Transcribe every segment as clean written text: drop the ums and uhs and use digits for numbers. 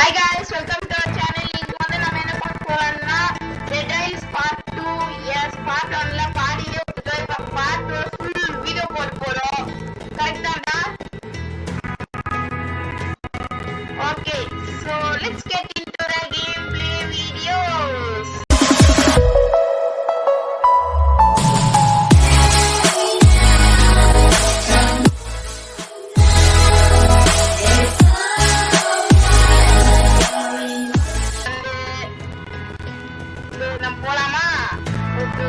Hi guys, welcome to our channel. இன்னைக்கு வந்து நம்ம என்ன பார்க்க போறோம்னா Dead Island Part 2. Yes, Part 1ல பாதியே விட்டுட்டோம். இப்ப Part 2 full வீடியோ போட போறோம். கரெக்ட்டாடா? Okay, so let's get into the gameplay videos. நம்ம போலாமா? ஓகே.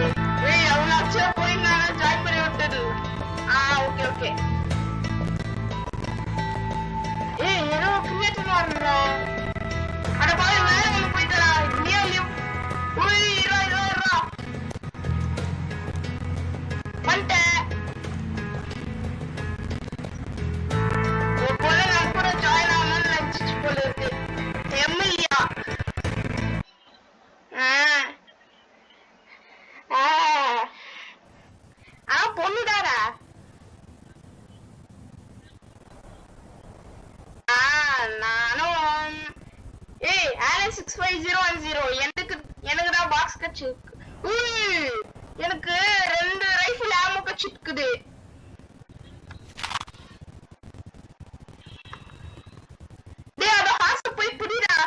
ஏய் அவனாச்சே போய் நான் ஜாயின் பண்ணி விட்டது. Okay okay. ஏய் ஏதோ கிரியேட்டர் வரணும்டா. அட பாரு வேற ஒன்னு போய்டா. நியோ. ஓய் இரா. வந்துட்ட. ஓ போல நான் கூட ஜாயின் ஆகணும்னு நினைச்சிட்டு போல இருக்கு. எம்எல்ஏ பொண்ணுதாரா நானும் ஏய் ஆலன் 65010 எனக்குதான் பாக்ஸ் கட்சி எனக்கு 2 ரைஃபிள் ஆமோ கட்சி இருக்குது. டேய் அத ஹாஸ்ட் போய் புடிடா.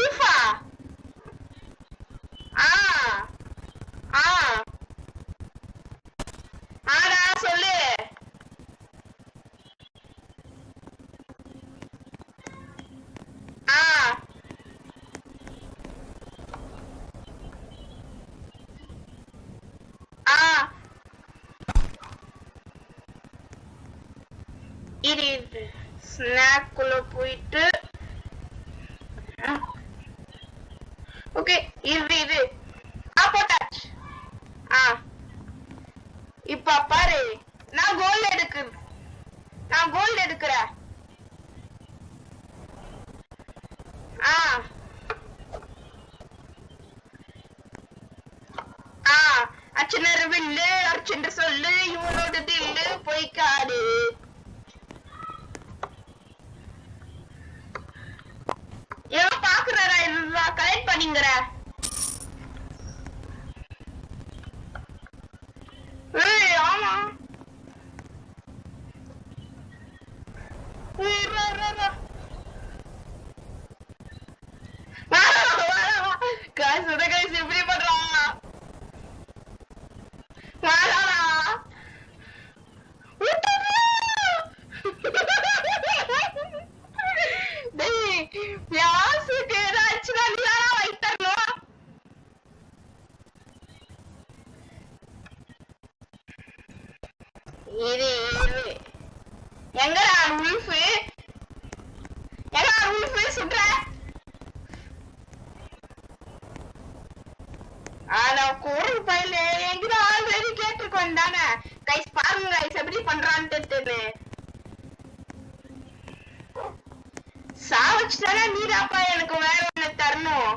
ஊஃபா ஆடா சொல்லு. இது ஸ்நாக் குள்ள போயிட்டு ஓகே இது போட்டாச்சு. இப்ப பாரு நான் கோல்ட் எடுக்கிறேன். அச்சனர் வில்லு அர்ச்சன்ற சொல்லு இவனோட தில்லு போய்க்காடு. எவன் பாக்குறாரா இதுவா கலெக்ட் பண்ணிங்கற. ஏய் ஆமா guys எப்படி பண்றான் வாடா டேய் யாசுக்கு ஏதாச்சும் நீடா வைத்தறணும். இது எங்கடா உல்ஃப் சுட்ற. நான் கோல் பையில எங்கிட்ட ஆல்ரெடி கேட்டிருக்கோம் தானே. கைஸ் பாருங்க கைஸ் எப்படி பண்றான்ட்டு. சாவச்சுதானே நீதாப்பா எனக்கு வேற ஒண்ணு தரணும்.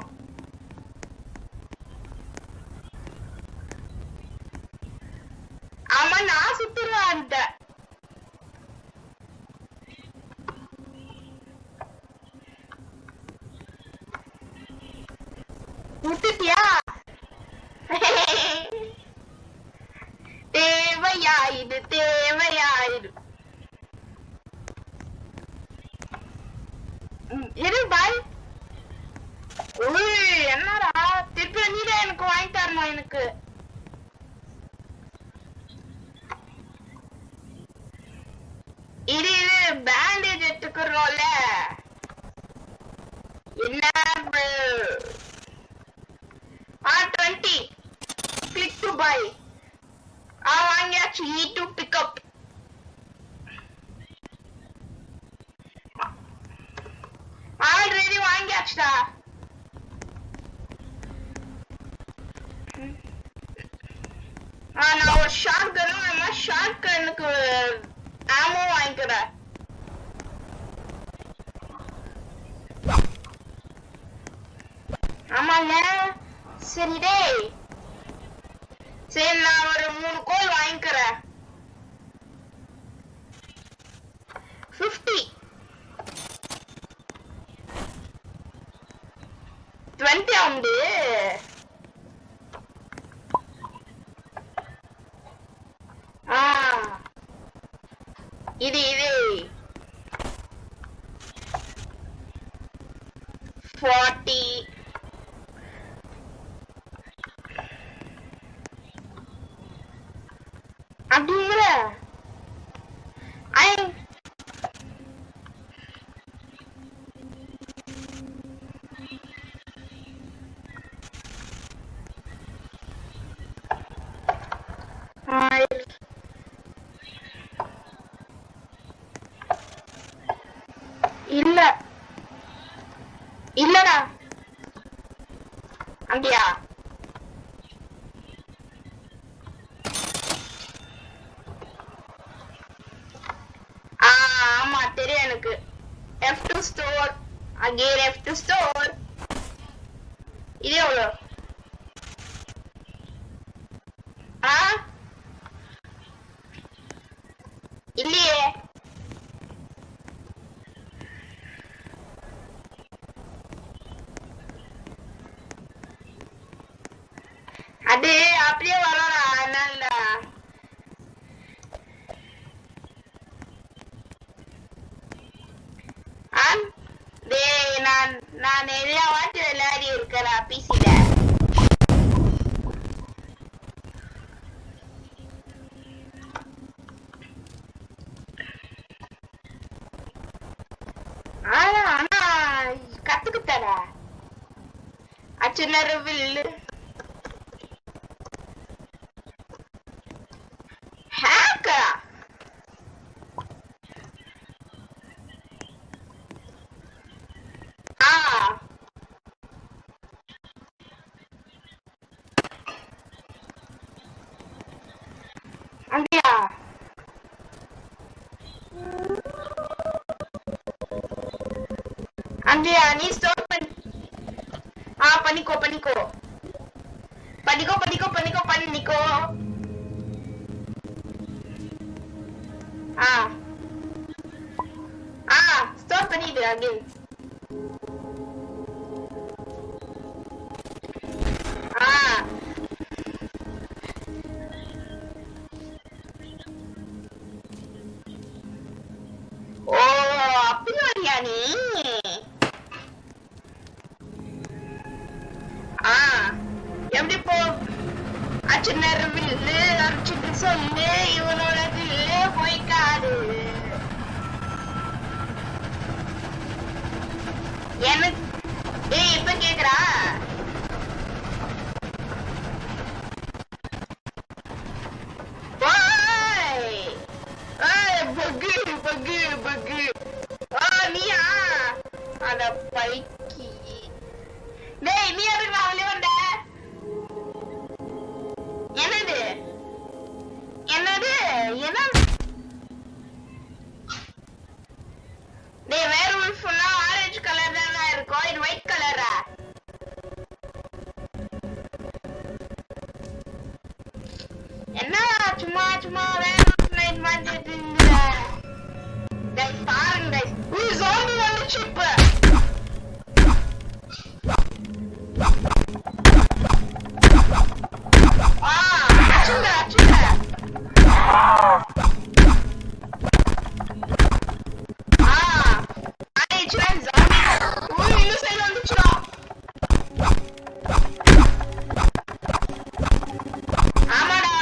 ஆமா நான் சுத்துருவேன் அந்த விட்டுட்டியா. தேவையாயிடு இரு பாய். என்னடா திருப்பி நீதான் எனக்கு வாங்கி தரணும். எனக்கு இது பேண்டேஜ் எடுத்துக்கிறோம்ல. என்ன 20 கிளிக் டு பை. வாங்கியாச்சு. டு பிக்கப் ஆல்ரெடி வாங்கியாச்சுடா. நான் ஒரு ஷார்ட் கன்னுக்கு ஆமோ வாங்கிக்கிறேன். ஆமாங்க சரி டேய் சரி நான் ஒரு 3 கோல் வாங்கிக்கிறேன். 50 20 உண்டு. இது 40 அப்படிங்கிற இல்ல இல்லடா அப்படியா? ஆமா தெரியும் எனக்கு. F2 store again F2 store. இது எவ்வளோ? இல்லையே. அது அப்படியே வரடா. என்னடா நான் நிறைய வாட்டி விளையாடி இருக்கிறேன் பிசில. ஆனா கத்துக்கிட்டடா. அச்சுனரவில் ஹேக்கா அப்படியா? அப்படியா? நீ ஸ்டோர் பண்ணி பண்ணிக்கோ பண்ணிக்கோ பண்ணிக்கோ பண்ணிக்கோ பண்ணிக்கோ பண்ணிக்கோ. ஸ்டோர் பண்ணிடு அகைன். ஓ அப்படி வரியா நீ? எப்படி போ? அச்சுனரவில் அடிச்சுட்டு சொல்லு இவனோட தில்லு போய்க்காது. எனக்கு இப்ப கேக்குறா? பகு பகு பகு. நீயா? அட பைக்கி. டேய் நீ எதுக்கு அவளே வந்த? என்னது என்னது என்ன? டேய் வேற ஒரு ஃபுல்லா ஆரஞ்சு கலர் தானா இருக்கும். இது ஒயிட் கலரா? என்ன சும்மா சும்மா வேற ஃப்ளைட் மாத்திட்டு இருந்த. டேய் பாருங்க டேய். ஜோம்பி வந்துச்சு இப்ப. அச்சுங்க அச்சுங்க. இன்னும் சைடு வந்துச்சுடா. ஆமாடா.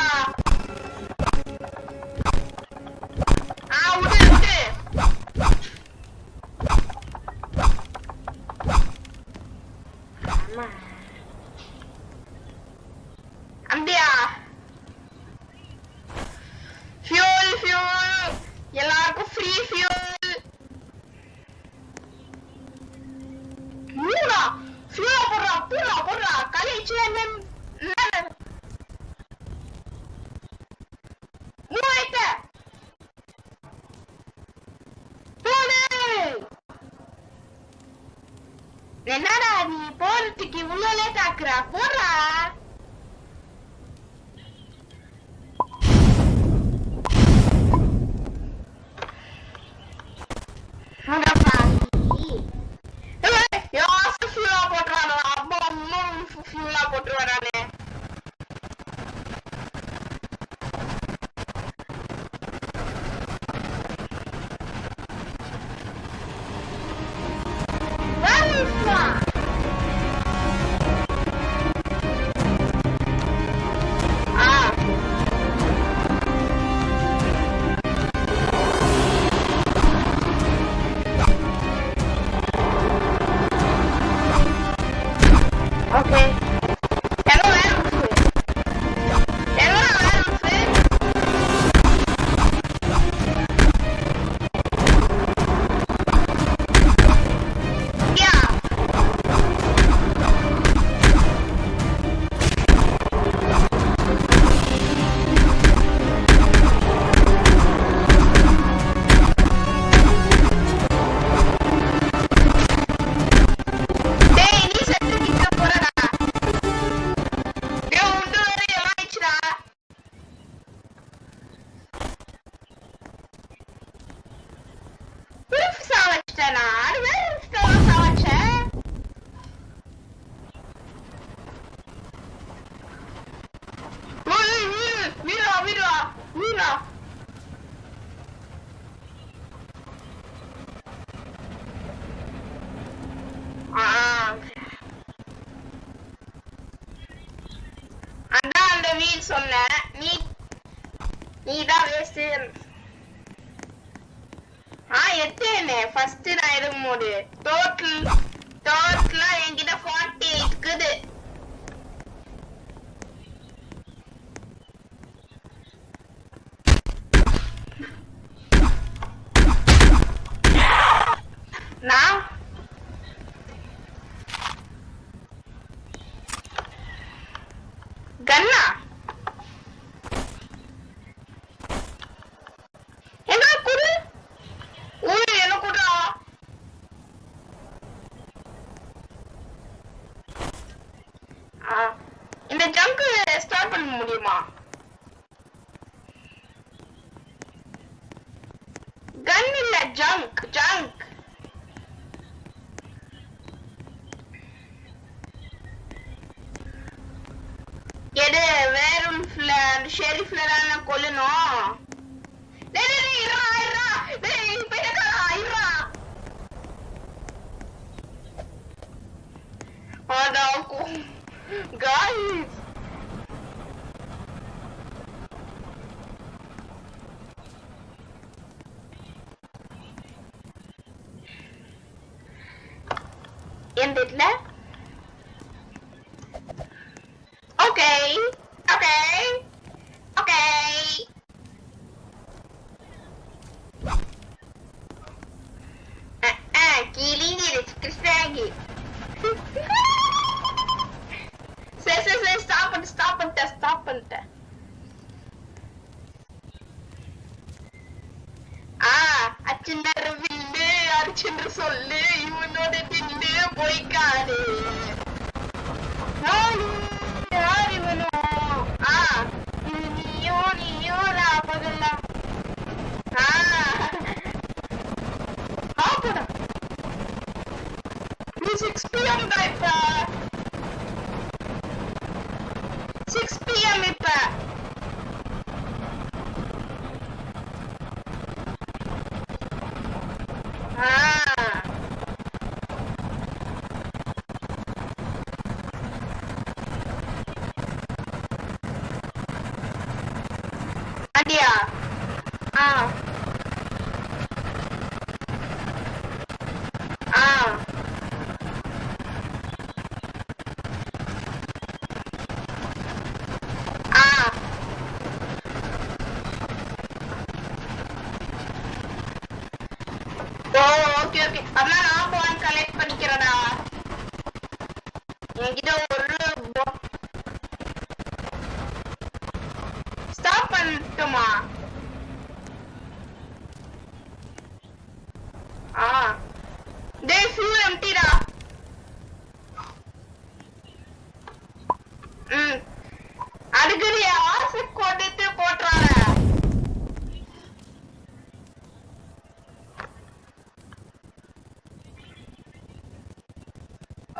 விடு விடு. ஆமா அப்படியா? ஃபியூல் ஃபியூல் எல்லாருக்கும் ஃப்ரீ ஃபியூல். மூடா ஃபியூல் போடுறா போடுறா போடுறா. கழிச்சு என்ன மூவாயிட்ட போடு. என்னடா நீ போறதுக்கு இவ்வளோ லேட் ஆக்குறா? போடுறா. போடுறான் அம்மா. சொன்ன நீ தான் வேஸ்ட். எத்தனை ஃபர்ஸ்ட் நான் இருக்கும்போது டோட்டலா என்கிட்ட 48 இருக்குது. நான் கண்ணா என்ன குடு என்ன குடுறா? இந்த ஜங்க் ஸ்டார்ட் பண்ண முடியுமா? கன் இல்ல ஜங்க் எது வேற ஷெரிஃப்ல தான் கொல்லணும். Guys, ended left. Okay. Killing it, Kristangi. Say, stop it. அச்சுண்டர் வில்லு அரிச்சென்று சொல்லு இவனோட திண்டு போய்க்காது. யார் இவனோ? நீயோ ராபகல்லா. போடா 6 PM தான் இப்ப 6 PM இப்ப. அடியா ஓகே அம்மா நான் பாயிண்ட் கலெக்ட் பண்ணிக்கிறேன்டா. என்கிட்ட ஒரு ஸ்டாப் பண்ணட்டுமா? டேய் ஃபியூல் எம்டிடா. அடுக்குறியா ஆசை கொண்டுட்டு போட்டுறாங்க.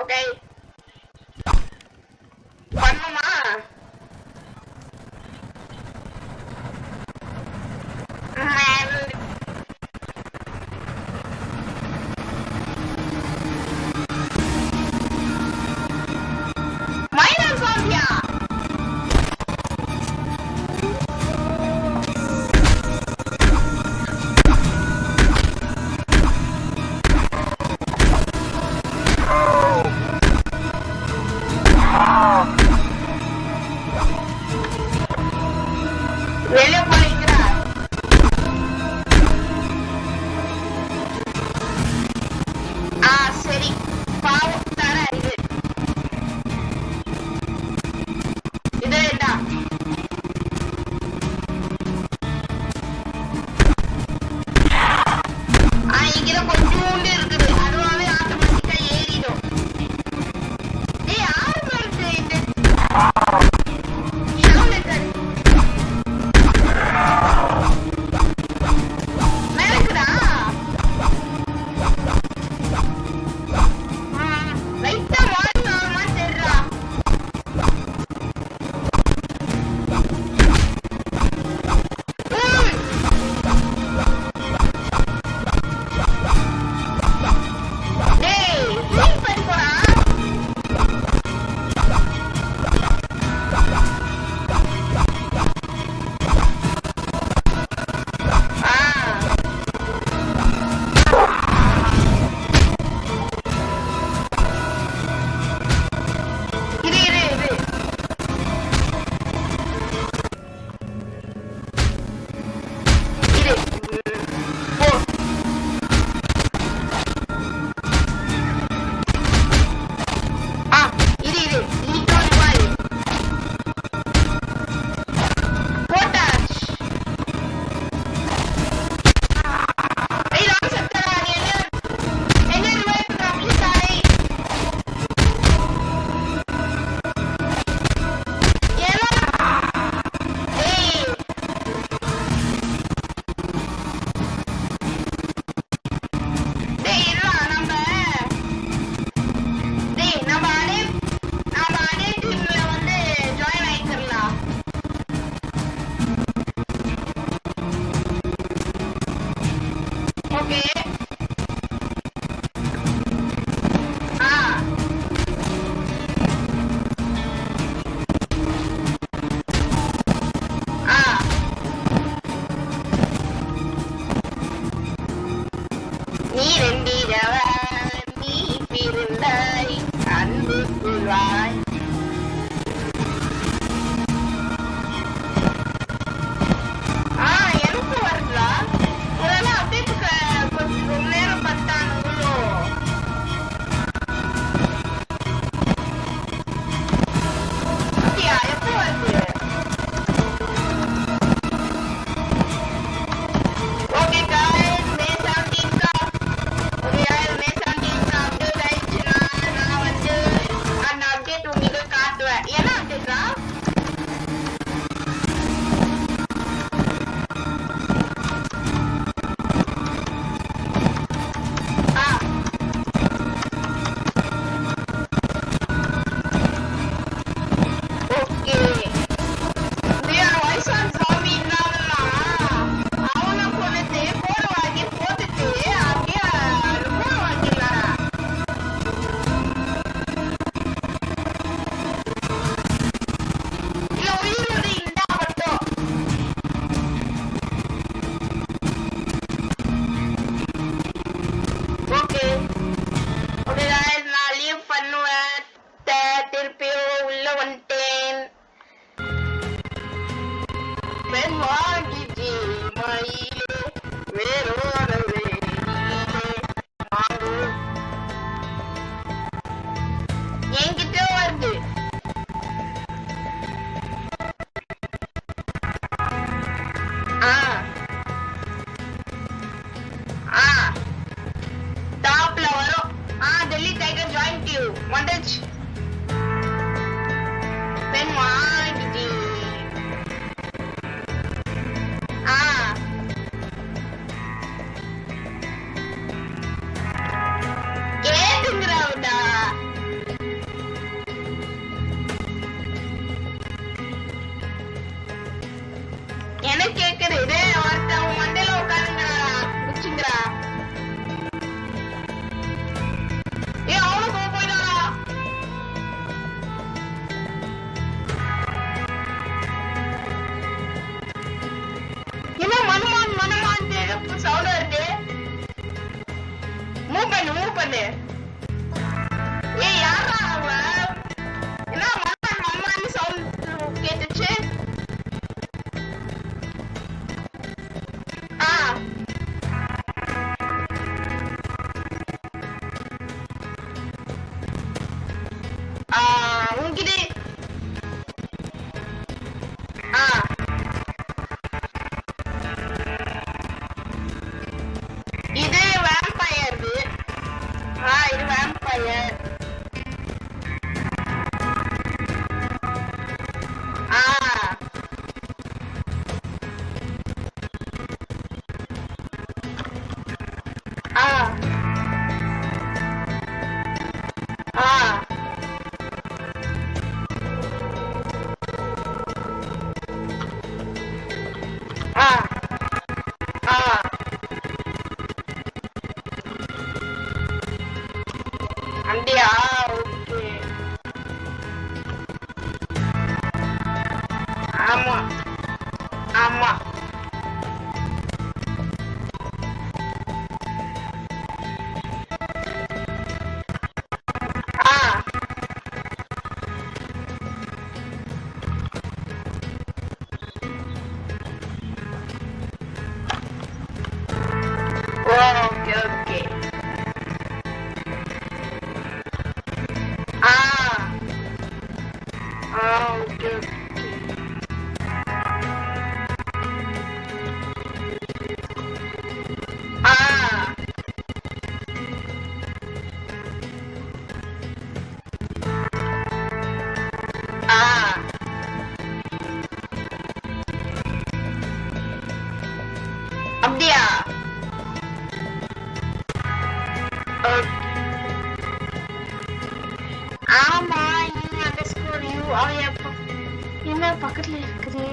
ஓகே பண்ணுமா? மைனஸ் ஆம்பியா அப்படியா? ஆமா, என்ன பக்கத்துல இருக்குது?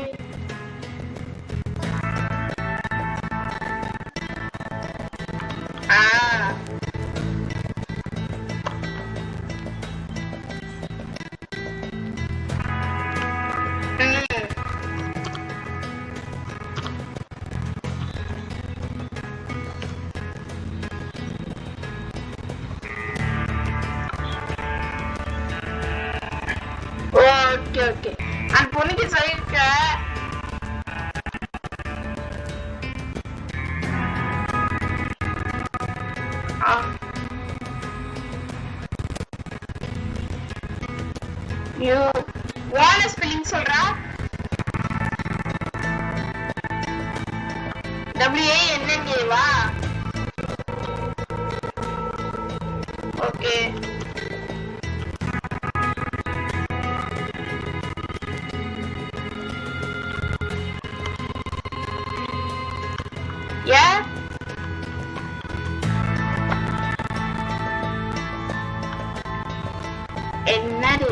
ஓகே அந்த பொண்ணுக்கு சொல்லிருக்க. ஸ்பெல்லிங் சொல்றா. WANNA. ஓகே என்னது?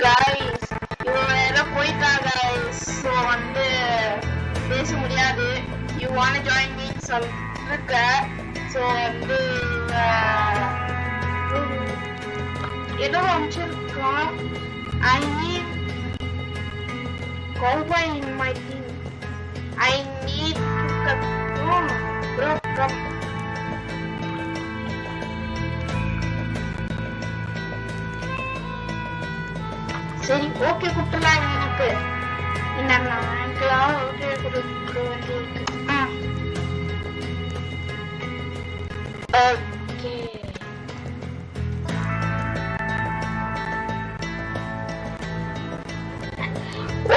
guys, இவங்க போயிட்டா guys. So வந்து பேச முடியாது. You wanna join me சொல்லிருக்க. So வந்து ஏதோ அமைச்சிருக்கோம். I need cowboy in my team. I need to come. Bro, come. சரி ஓகே குட்டலாம். எனக்கு என்னலாம் ஓகே கொடுக்க வேண்டியிருக்கு. ஓகே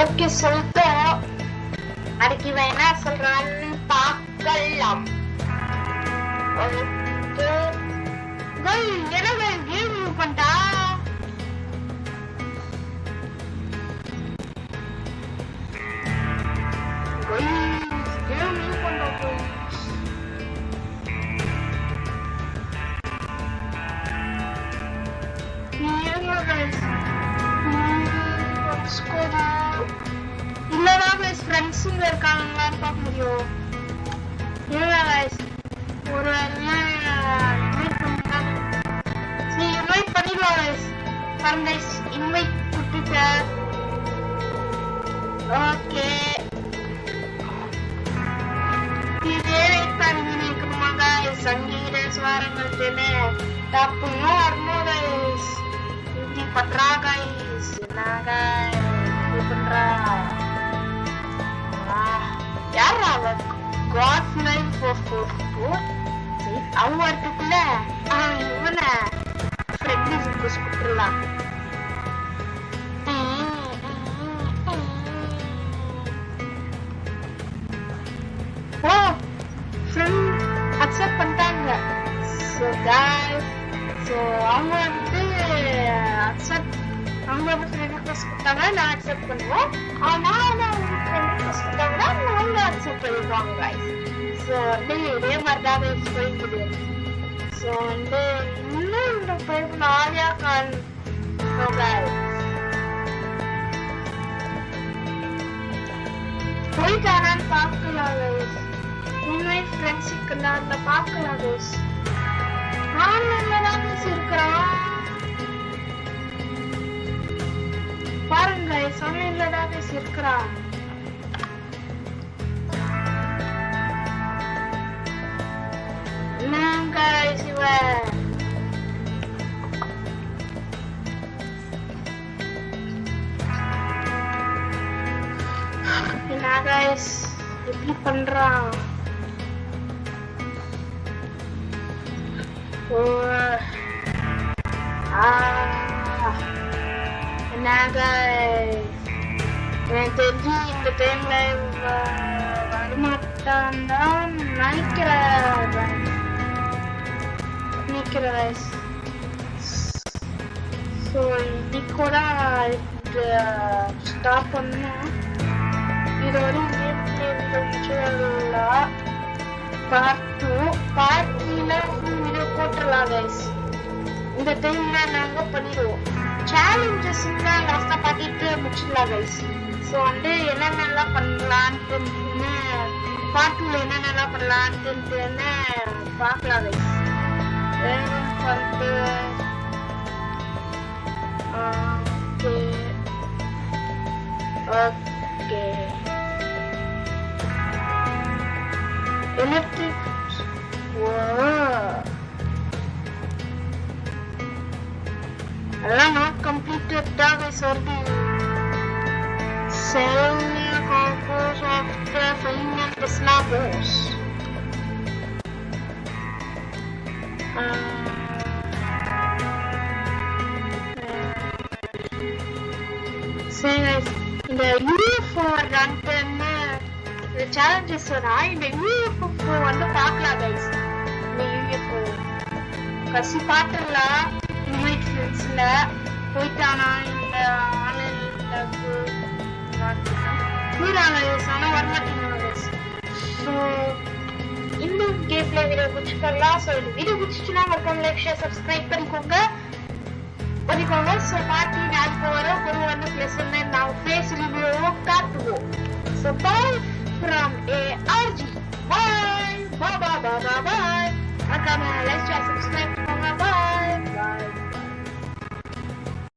ஓகே சொல்லிட்டோம். அதுக்கு இவன் என்ன சொல்றான்னு பார்க்கலாம். என்ன கேம் மூவ் பண்ணிட்டா? ஃப்ரெண்ட்ஸுங்க இருக்காங்களான்னு பார்க்க முடியும். இல்லை guys, ஒரு இன்வைட் பண்ணிடுவோம் guys. guys இன்வைட் கொடுத்துட்டேன். ஓகே இதே வெயிட் பண்ணி நிற்கணுமா guys? சங்கீத ஸ்வரங்கள்னு தப்புன்னு வரணும் guys. இப்படி பண்றா guys. என்ன guys இப்படி பண்றா? யாரா அவன்? God9444 அவங்க வரதுக்குள்ள இவனை ஃப்ரெண்ட்லி ரிக்வெஸ்ட் கொடுத்துடலாம். ஓ ஃப்ரெண்ட் அக்செப்ட் பண்ணிட்டாங்க. ஸோ guys, ஸோ அவங்க வந்து அக்செப்ட் அவங்க வந்து ஃப்ரெண்ட் ரிக்வெஸ்ட் கொடுத்தாங்க. நான் அக்செப்ட் பண்ணுவோம். ஆனால் ஃப்ரெண்ட் ரிக்வெஸ்ட் கொடுத்தாங்கன்னா அவங்க அக்செப்ட் பண்ணிடுவாங்க guys. ஸோ வந்து இதே மாதிரி தான் போயிடுது. ஸோ வந்து இன்னும் இந்த பைபிள் ஆலியா கான் போயிட்டானான்னு பார்க்கலாம் guys. உண்மை ஃப்ரெண்ட்ஸுக்கு நான் பார்க்கலாம் guys. ஆன்லைன்ல தான் இருக்கிறான் பாருங்க guys. ஆன்லைன்ல தான் இருக்கிறான். guys இவன் என்ன guys எப்படி பண்றான்? என்ன guys எனக்கு தெரிஞ்சு இந்த டைம்ல வரமாட்டான் தான் நினைக்கிறேன் guys. ஸோ இன்னைக்கு கூட ஸ்டாப் பண்ணோம். இது வரையும் பார்ட் 2 பார்ட் 3ல வீடியோ போட்டுடலாம் கைஸ். இந்த டைம்ல நாங்க பண்ணிடுவோம். சேலஞ்சஸ் லாஸ்டா பார்த்துட்டு முடிச்சிடலாம் கைஸ். ஸோ வந்து என்னென்னலாம் பண்ணலான்ட்டு பார்ட் 2ல என்னென்னலாம் பண்ணலான்ட்டு பார்க்கலாம் கைஸ். வந்து ஓகே எலக்ட்ரிக் அதெல்லாம் நாட் கம்ப்ளீட்டட் தான் கைஸ். வருது cell compose of the final Tesla pose. சரி கைஸ், இந்த UFO ரன்ட்டுன்னு சேலஞ்சஸ் வரா. இந்த UFO வந்து பார்க்கலாம் கைஸ். இந்த UFO கசி பாட்டுலாம் இன்வைட் ஃப்ரெண்ட்ஸ்ல போயிட்டானா இந்த ஆன்லைன்ல வரமாட்டேங்க கைஸ். ஸோ இந்த கேம்ல வீடியோ பிடிச்சிக்கலாம். ஸோ இந்த வீடியோ பிடிச்சிச்சுன்னா மறக்காம லைக் ஷேர் சப்ஸ்கிரைப் பண்ணிக்கோங்க. ஸோ பார்ட்டி நாளைக்கு வர ஒரு ஒன்று பிளஸ் நான் ஃபேஸ் ரிவ்யூவோ காட்டுவோம். So bye from ARG. பாய் பாய் பாய் பாய். மறக்காம லைக் ஷேர் சப்ஸ்கிரைப்